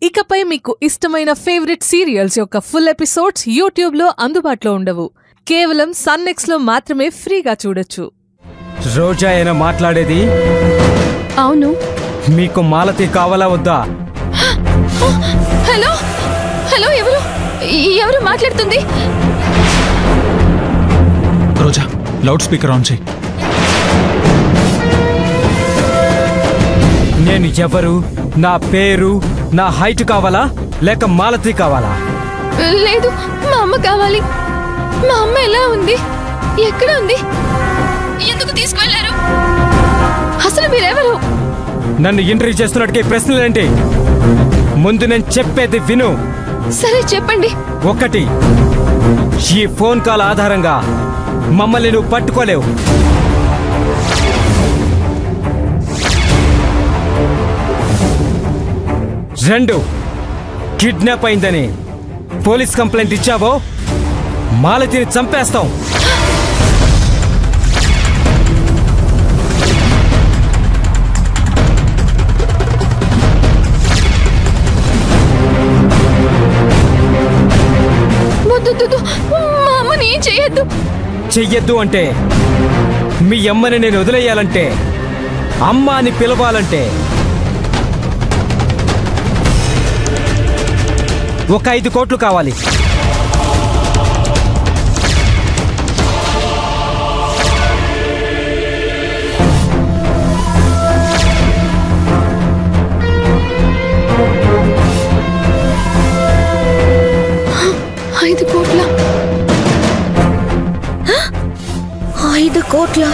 ఇకపై మీకు ఇష్టమైన ఫేవరెట్ సీరియల్స్ యొక్క ఫుల్ ఎపిసోడ్స్ యూట్యూబ్లో అందుబాటులో ఉండవు. కేవలం సన్నెక్స్లో మాత్రమే ఫ్రీగా చూడొచ్చు. రోజా అయినా మాట్లాడేది? అవును. మీకు మాలతి కావాలా వద్దా? హలో హలో, ఎవరు మాట్లాడుతుంది? రోజా, లౌడ్ స్పీకర్ ఆన్ చేయి. నేను ఎవరు, నా పేరు, నా హైట్ కావాలా లేక మాలతి కావాలా? లేదు, మా అమ్మ కావాలి. మా అమ్మ ఎలా ఉంది? ఎక్కడ ఉంది? ఎందుకు తీసుకువెళ్లారు? అసలు మీరెవరు? నన్ను ఇంటర్వ్యూ చేస్తున్నట్టుగా ప్రశ్నలేంటి? ముందు నేను చెప్పేది విను. సరే చెప్పండి. 1, ఈ ఫోన్ కాల్ ఆధారంగా మమ్మల్ని నువ్వు పట్టుకోలేవు. 2, కిడ్నాప్ అయిందని పోలీస్ కంప్లైంట్ ఇచ్చావో మాలతిని చంపేస్తాం. 'మా అమ్మని ఏం చెయ్యొద్దు అంటే మీ అమ్మని నేను వదిలేయాలంటే, అమ్మ అని పిలవాలంటే ఒక 5 కోట్లు కావాలి. $5 కోట్ల?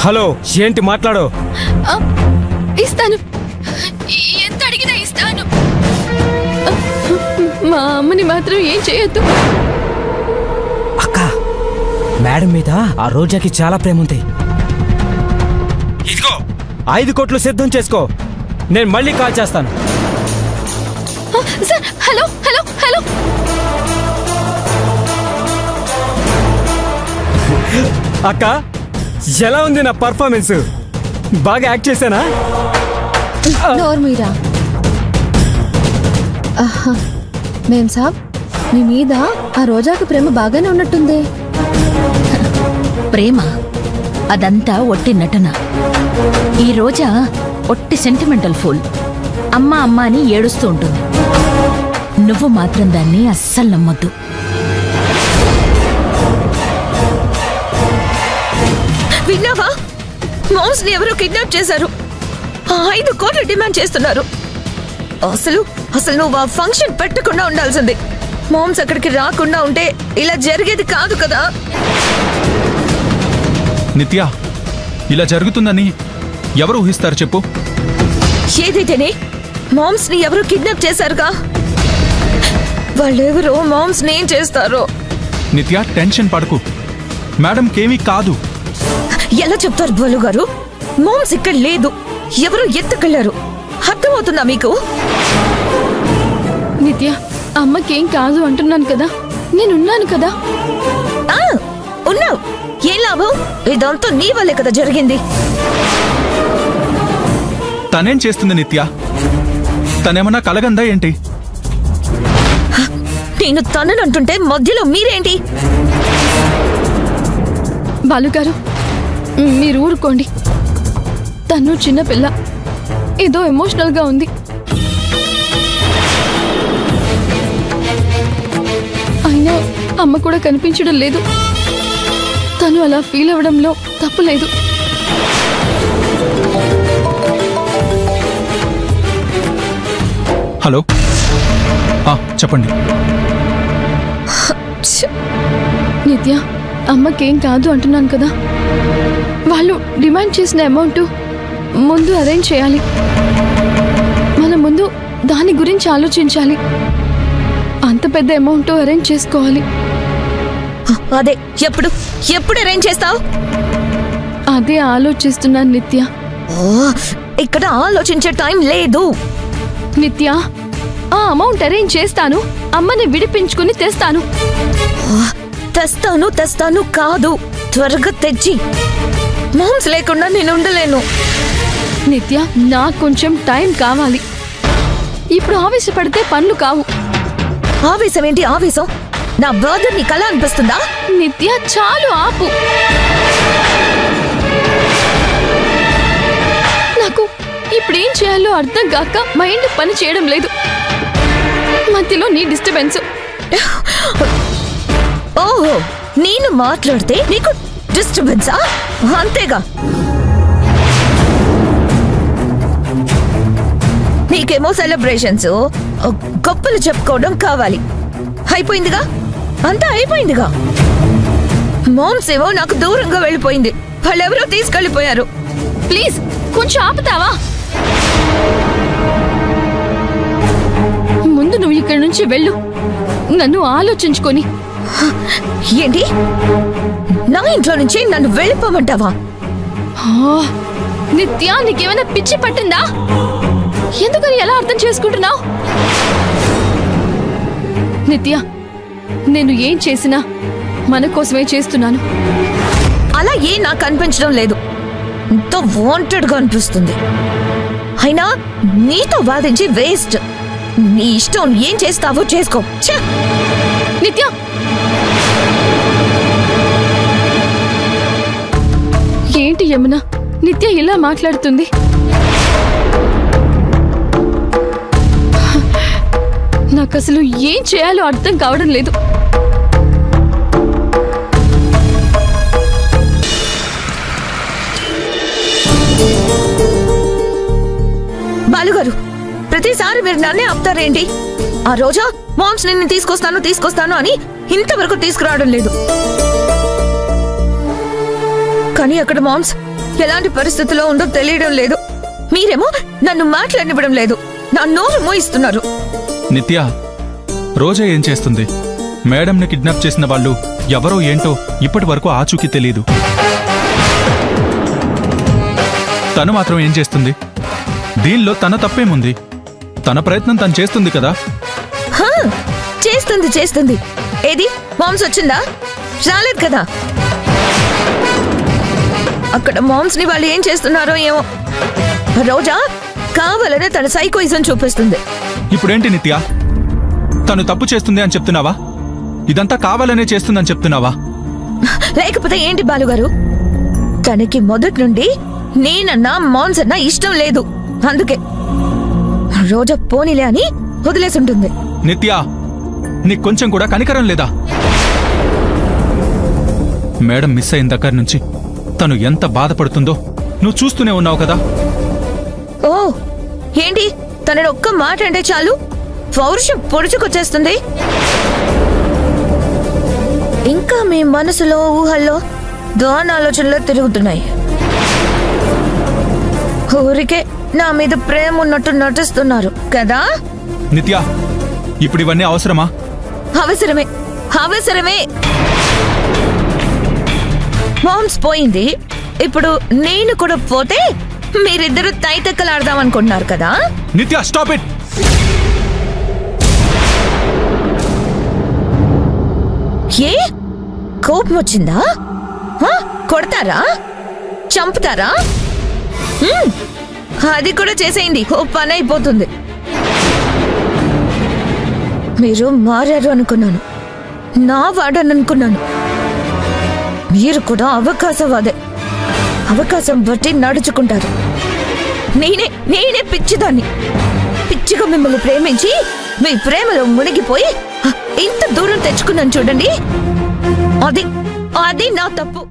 హలో, ఏంటి మాట్లాడు? ఇస్తాను, ఎంత అడిగినా ఇస్తాను. మా అమ్మని మాత్రం ఏం చేయొద్దు. అక్క, మేడం మీద ఆ రోజాకి చాలా ప్రేమ ఉంది. ఇదిగో 5 కోట్లు సిద్ధం చేసుకో, నేను మళ్ళీ కాల్ చేస్తాను. Sir, hello hello hello. అక్క, ఎలా ఉంది నా పర్ఫార్మెన్స్? బాగా యాక్ట్ చేశానా? నోర్మీరా మేం సాబ్, మీ మీద ఆ రోజాకి ప్రేమ బాగానే ఉన్నట్టుంది. ప్రేమ అదంతా ఒట్టి నటన. ఈ రోజా ఒట్టి సెంటిమెంటల్ ఫూల్. అమ్మ అమ్మ అని ఏడుస్తూ ఉంటుంది. నువ్వు మాత్రం దాన్ని అస్సలు నమ్మొద్దు. విన్నావా? మామ్స్ ని ఎవరో కిడ్నాప్ చేశారు. 5 కోట్లు డిమాండ్ చేస్తున్నారు. అసలు నువ్వు ఆ ఫంక్షన్ పెట్టకుండా ఉండాల్సింది. మామ్స్ అక్కడికి రాకుండా ఉంటే ఇలా జరిగేది కాదు కదా. నిత్య, ఇలా జరుగుతుందని ఎవరు ఊహిస్తారు చెప్పు? ఏదైతేనే మామ్స్ ని ఎవరో కిడ్నాప్ చేశారుగా. వాళ్ళెవరో మామ్స్ ని ఏం చేస్తారో. నిత్య, టెన్షన్ పడకు. మేడంకేమీ కాదు. ఎలా చెప్తారు బాలు గారు? మామ్స్ ఇక్కడ లేదు, ఎవరో ఎత్తుకెళ్లారు. అర్థమవుతుందా మీకు? నిత్య, అమ్మకేం కాదు అంటున్నాను కదా, నేనున్నాను కదా. ఉన్నావు, ఏం లాభం? ఇదంతా నీ వల్లే కదా జరిగింది. తనేం చేస్తుంది నిత్య? తనేమన్నా కలగందా ఏంటి? నేను తననంటుంటే మధ్యలో మీరేంటి? బాలుగారు, మీరు ఊరుకోండి. తను చిన్నపిల్ల, ఏదో ఎమోషనల్ గా ఉంది. అయినా అమ్మ కూడా కనిపించడం లేదు. తను అలా ఫీల్ అవ్వడంలో తప్పులేదు. హలో, చెప్పండి. నిత్య, అమ్మకేం కాదు అంటున్నాను కదా. వాళ్ళు డిమాండ్ చేసిన అమౌంట్ ముందు అరేంజ్ చేయాలి. మనం ముందు దాని గురించి ఆలోచించాలి. అంత పెద్ద అమౌంట్ అరేంజ్ చేసుకోవాలి. అదే ఎప్పుడు అరేంజ్ చేస్తావు? అదే ఆలోచిస్తున్నాను నిత్య. ఇక్కడ ఆలోచించే టైం లేదు. నిత్య, ఆ అమౌంట్ అరేంజ్ చేస్తాను, అమ్మని విడిపించుకుని తెస్తాను. తెస్తాను కాదు, త్వరగా తెచ్చి. మామ్స్ లేకుండా నేను ఉండలేను. నిత్య, నాకు కొంచెం టైం కావాలి. ఇప్పుడు ఆవేశపడితే పనులు కావు. ఆవేశం ఏంటి ఆవేశం? నా బర్త్డే నీకు అలా అనిపిస్తుందా? నిత్య చాలు ఆపు. నాకు ఇప్పుడేం చేయాలో అర్థం కాక మైండ్ పని చేయడం లేదు. మధ్యలో నీ డిస్టర్బెన్స్. ఓహో, నేను మాట్లాడితే నీకు డిస్టర్బెన్సా? అంతేగా. నీకేమో సెలబ్రేషన్స్, గొప్పలు చెప్పుకోవడం కావాలి. అయిపోయిందిగా, అంతా అయిపోయిందిగా. మామ్స్ ఏమో నాకు దూరంగా వెళ్ళిపోయింది. వాళ్ళెవరో తీసుకెళ్ళిపోయారు. ప్లీజ్ కొంచెం ఆపుతావా? ముందు నువ్వు ఇక్కడి నుంచి వెళ్ళు, నన్ను ఆలోచించుకొని. ఏంటి, నా ఇంట్లో నుంచి నన్ను వెళ్ళిపోమంటావా? నిత్య, నీకేమైనా పిచ్చి పట్టిందా? ఎందుకని ఎలా అర్థం చేసుకుంటున్నావు? నిత్య, నేను ఏం చేసినా మన కోసమే చేస్తున్నాను. అలా ఏం నాకు అనిపించడం లేదు. ఎంతో వాంటెడ్ గా అనిపిస్తుంది. అయినా నీతో వాదించి వేస్ట్. నీ ఇష్టం, ఏం చేస్తావో చేసుకో. నిత్య, ఏంటి యమున, నిత్య ఇలా మాట్లాడుతుంది? నాకు అసలు ఏం చేయాలో అర్థం కావడం లేదు. బాలుగారు, ప్రతిసారి మీరు నన్నే ఆపుతారేంటి? ఆ రోజా మామ్స్ నిన్ను తీసుకొస్తాను అని ఇంతవరకు తీసుకురావడం లేదు. కానీ అక్కడ మామ్స్ ఎలాంటి పరిస్థితిలో ఉందో తెలియడం లేదు. మీరేమో నన్ను మాట్లాడనివ్వడం లేదు. నా నోరు మోయిస్తున్నారు. నిత్య, రోజా ఏం చేస్తుంది? మేడంని కిడ్నాప్ చేసిన వాళ్ళు ఎవరో ఏంటో ఇప్పటి వరకు ఆచూకీ తెలీదు. తను మాత్రం ఏం చేస్తుంది? దీనిలో తన తప్పేముంది? తన ప్రయత్నం తను చేస్తుంది కదా. చేస్తుంది. ఏది, మామ్స్ వచ్చిందా? రాలేదు కదా. అక్కడ మామ్స్ ని వాళ్ళు ఏం చేస్తున్నారో ఏమో. రోజా కావాలనే తన సైకోయిజం చూపిస్తుంది. ఇప్పుడేంటి నిత్య, తను తప్పు చేస్తుంది అని చెప్తున్నావా? ఇదంతా కావాలనే చేస్తుందని చెప్తున్నావా? లేకపోతే ఏంటి బాలుగారు? తనకి మొదటి నుండి నేనన్నా మామ్స్ అన్నా ఇష్టం లేదు. అందుకే రోజా పోనీలే అని వదిలేసుంటుంది. నిత్య, నీకు కొంచెం కూడా కనికరం లేదా? మేడం మిస్ అయిన దగ్గర నుంచి తను ఎంత బాధపడుతుందో నువ్వు చూస్తూనే ఉన్నావు కదా. ఓ, ఏంటి, తనని ఒక్క మాట అంటే చాలు పౌరుషం పొడుచుకొచ్చేస్తుంది. ఇంకా మీ మనసులో ఊహల్లో దాని ఆలోచనలో తిరుగుతున్నాయి. ఊరికే నా మీద ప్రేమ ఉన్నట్టు నటిస్తున్నారు కదా. నిత్య, ఇప్పుడు ఇవన్నీ అవసరమా? అవసరమే. మామ్స్ పోయింది, ఇప్పుడు నేను కూడా పోతే మీరిద్దరు తైతక్కలాడదాం అనుకుంటున్నారు కదా. నిత్య, స్టాప్ ఇట్. ఏ కోపం వచ్చిందా? కొడతారా? చంపుతారా? అది కూడా చేసేయండి, ఓ పని అయిపోతుంది. మీరు మారారు అనుకున్నాను, నా వాడని అనుకున్నాను. మీరు కూడా అవకాశవాదే. అవకాశం బట్టి నడుచుకుంటారు. నేనే పిచ్చిదాన్ని. పిచ్చిగా మిమ్మల్ని ప్రేమించి మీ ప్రేమలో మునిగిపోయి ఇంత దూరం తెచ్చుకున్నాను చూడండి. అది నా తప్పు.